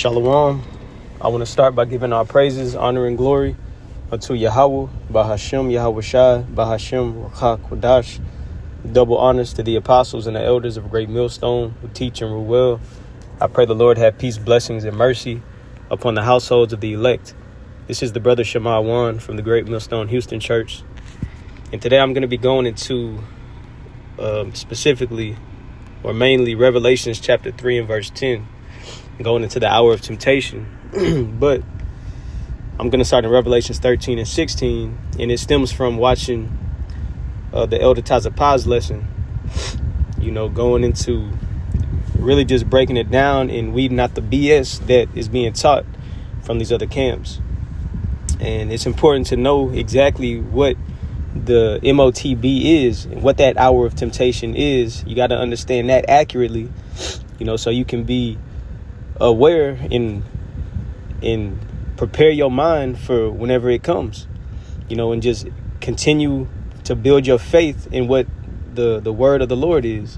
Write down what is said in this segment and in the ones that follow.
Shalom. I want to start by giving our praises, honor, and glory unto Yahweh, Bahashem, Yahweh Shai, Bahashem, Rakha Kodash. Double honors to the apostles and the elders of Great Millstone who teach and rule well. I pray the Lord have peace, blessings, and mercy upon the households of the elect. This is the brother Shema Wan from the Great Millstone Houston Church. And today I'm going to be going into specifically or mainly Revelations chapter 3 and verse 10. Going into the hour of temptation. But I'm going to start in Revelations 13 and 16. And it stems from watching the Elder Tazapaz lesson. Going into really just breaking it down and weeding out the BS that is being taught from these other camps. And it's important to know exactly what the MOTB is and what that hour of temptation is. You got to understand that accurately, so you can be aware and prepare your mind for whenever it comes, and just continue to build your faith in what the word of the Lord is.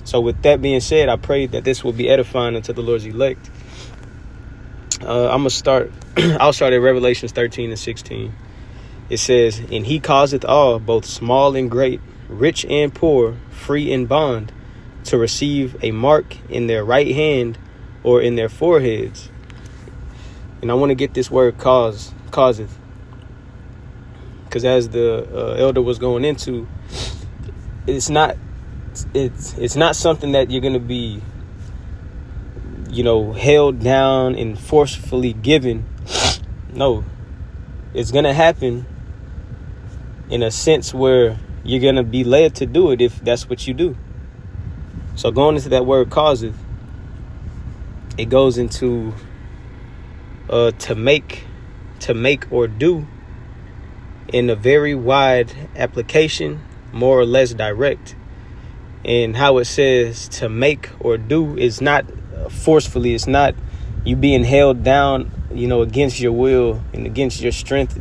So with that being said, I pray that this will be edifying unto the Lord's elect. I'll start at Revelations 13 and 16. It says, "And he causeth all, both small and great, rich and poor, free and bond, to receive a mark in their right hand or in their foreheads." And I want to get this word causeth, because as the elder was going into, it's not something that you're going to be, held down and forcefully given. No, it's going to happen in a sense where you're going to be led to do it if that's what you do. So going into that word causeth, it goes into to make or do in a very wide application, more or less direct. And how it says to make or do is not forcefully. It's not you being held down, against your will and against your strength.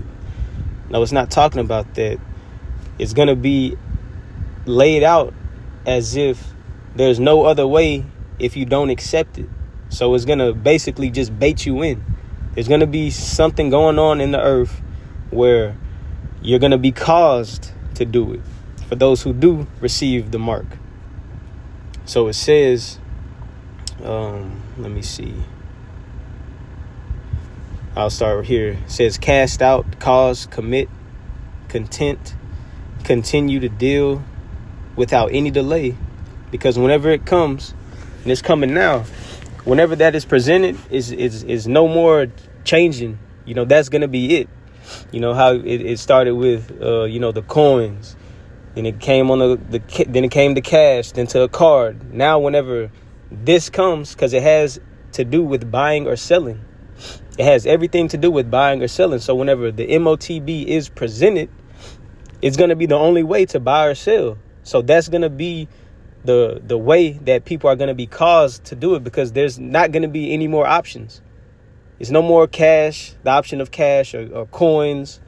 No, it's not talking about that. It's going to be laid out as if there's no other way if you don't accept it. So it's going to basically just bait you in. There's going to be something going on in the earth where you're going to be caused to do it for those who do receive the mark. So it says, let me see. I'll start here. It says, cast out, cause, commit, content, continue to deal without any delay. Because whenever it comes, and it's coming now, whenever that is presented, is no more changing. That's going to be it. How it started with, the coins. Then it came on then it came to cash, then to a card. Now, whenever this comes, because it has to do with buying or selling. It has everything to do with buying or selling. So whenever the MOTB is presented, it's going to be the only way to buy or sell. So that's going to be the way that people are going to be caused to do it, because there's not going to be any more options. It's no more cash, the option of cash or coins.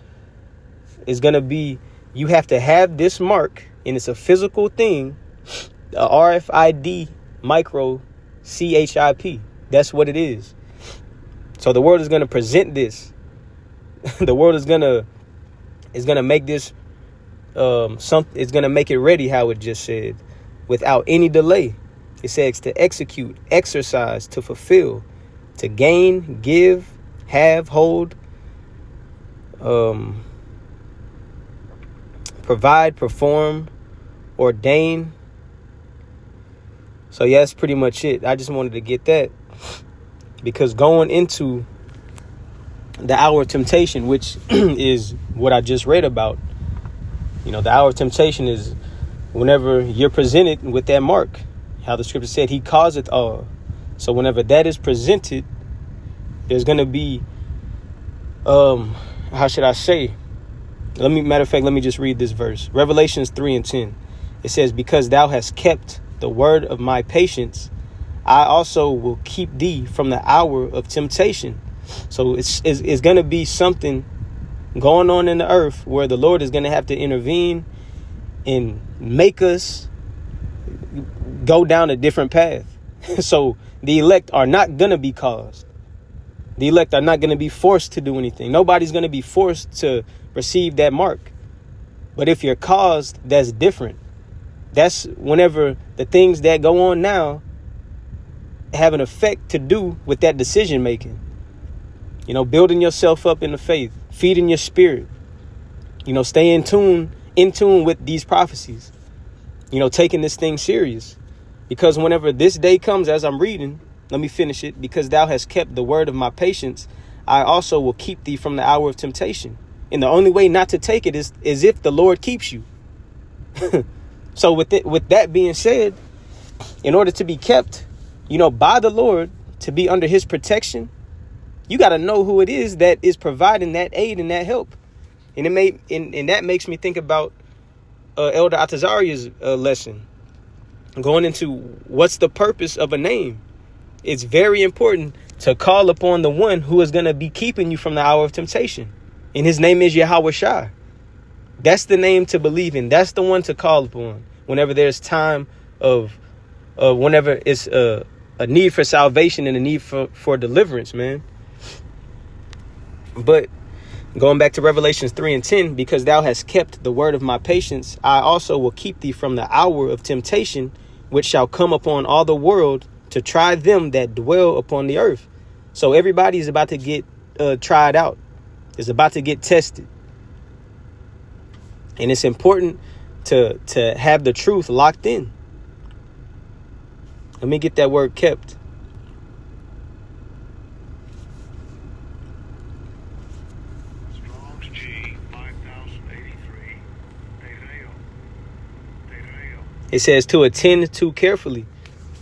Is going to be, you have to have this mark, and it's a physical thing, the RFID micro CHIP. That's what it is. So the world is going to present this. The world is going to make this it's going to make it ready, how it just said, without any delay. It says to execute, exercise, to fulfill, to gain, give, have, hold, provide, perform, ordain. So yeah, that's pretty much it. I just wanted to get that, because going into the hour of temptation, which is what I just read about, the hour of temptation is whenever you're presented with that mark, how the scripture said he causeth all. So whenever that is presented, there's going to be, how should I say? Matter of fact, let me just read this verse. Revelations 3 and 10. It says, because thou hast kept the word of my patience, I also will keep thee from the hour of temptation. So it's going to be something going on in the earth where the Lord is going to have to intervene and make us go down a different path. So the elect are not going to be caused. The elect are not going to be forced to do anything. Nobody's going to be forced to receive that mark. But if you're caused, that's different. That's whenever the things that go on now have an effect to do with that decision making. You know, building yourself up in the faith, feeding your spirit, you know, stay in tune with these prophecies, you know, taking this thing serious. Because whenever this day comes, as I'm reading, let me finish it. Because thou hast kept the word of my patience, I also will keep thee from the hour of temptation. And the only way not to take it is if the Lord keeps you. So with that being said, in order to be kept, you know, by the Lord, to be under his protection, you got to know who it is that is providing that aid and that help. And that makes me think about Elder Atazaria's lesson, going into what's the purpose of a name. It's very important to call upon the one who is going to be keeping you from the hour of temptation. And his name is Yahweh Shai. That's the name to believe in. That's the one to call upon whenever there's time of whenever it's a need for salvation and a need for deliverance, man. But going back to Revelations 3:10, because thou hast kept the word of my patience, I also will keep thee from the hour of temptation, which shall come upon all the world to try them that dwell upon the earth. So everybody is about to get tried out. Is about to get tested. And it's important to have the truth locked in. Let me get that word kept. Strong's G 5083. It says to attend to carefully.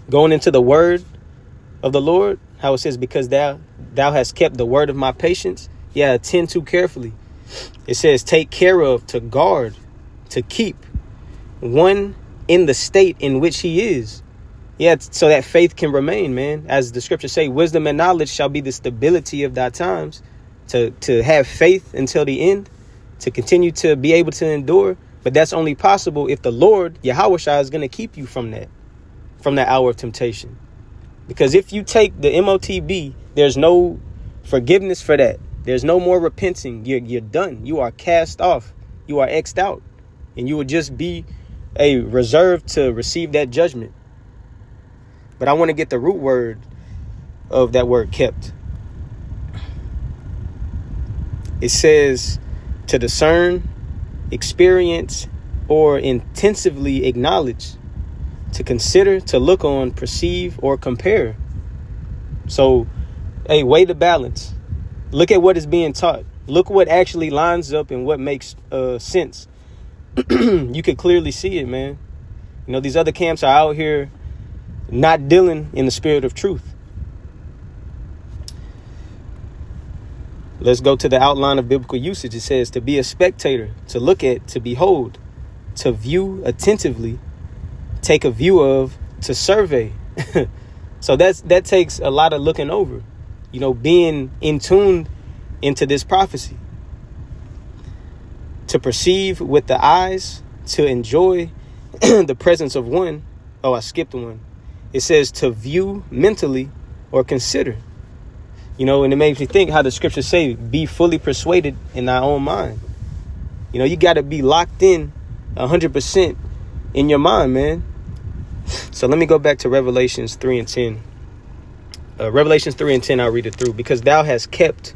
Going into the word of the Lord, how it says, because thou hast kept the word of my patience. Yeah, attend to carefully. It says take care of, to guard, to keep one in the state in which he is. Yeah, so that faith can remain, man. As the scriptures say, wisdom and knowledge shall be the stability of thy times. To have faith until the end, to continue to be able to endure. But that's only possible if the Lord, Yahweh Shai, is going to keep you from that hour of temptation. Because if you take the MOTB, there's no forgiveness for that. There's no more repenting. You're done. You are cast off. You are X'd out. And you would just be a reserve to receive that judgment. But I want to get the root word of that word kept. It says to discern, experience, or intensively acknowledge, to consider, to look on, perceive, or compare. So, hey, weigh the balance. Look at what is being taught. Look what actually lines up and what makes sense. You could clearly see it, man. You know, these other camps are out here not dealing in the spirit of truth. Let's go to the outline of biblical usage. It says to be a spectator, to look at, to behold, to view attentively, take a view of, to survey. So that takes a lot of looking over, you know, being in tune into this prophecy. To perceive with the eyes, to enjoy the presence of one. Oh, I skipped one. It says to view mentally or consider. You know, and it makes me think how the scriptures say, be fully persuaded in thy own mind. You know, you got to be locked in 100% in your mind, man. So let me go back to Revelations 3:10. Revelations 3:10, I'll read it through. Because thou hast kept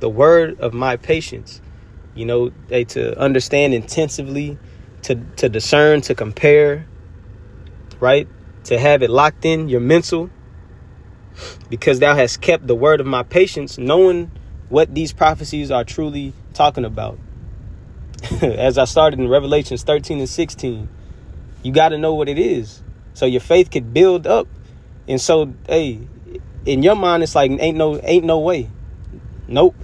the word of my patience. You know, to understand intensively, to discern, to compare, right? To have it locked in your mental. Because thou hast kept the word of my patience, knowing what these prophecies are truly talking about. As I started in Revelations 13 and 16, you got to know what it is. So your faith could build up. And so, hey, in your mind, it's like, ain't no way. Nope.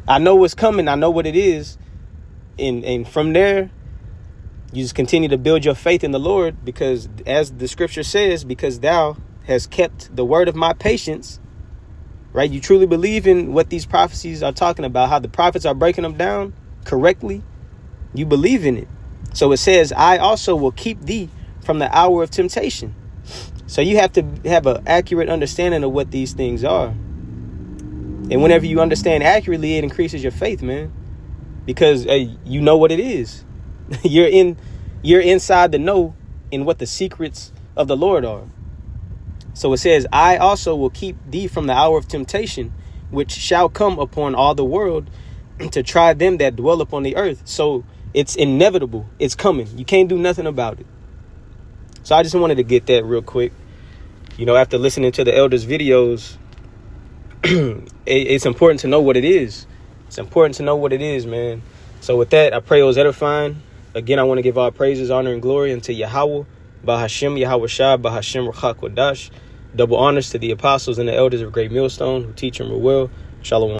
I know what's coming. I know what it is. And from there, you just continue to build your faith in the Lord, because as the scripture says, because thou has kept the word of my patience, right? You truly believe in what these prophecies are talking about, how the prophets are breaking them down correctly. You believe in it. So it says, I also will keep thee from the hour of temptation. So you have to have an accurate understanding of what these things are. And whenever you understand accurately, it increases your faith, man. Because you know what it is. You're inside the know in what the secrets of the Lord are. So it says, I also will keep thee from the hour of temptation, which shall come upon all the world to try them that dwell upon the earth. So it's inevitable. It's coming. You can't do nothing about it. So I just wanted to get that real quick. You know, after listening to the elders' videos, it's important to know what it is. It's important to know what it is, man. So with that, I pray it was edifying. Again, I want to give all praises, honor, and glory unto Yahweh, Bahashem, Yahweh Shai, Bahashem, Ruach HaKodesh. Double honors to the apostles and the elders of Great Millstone who teach and rule well. Shalom.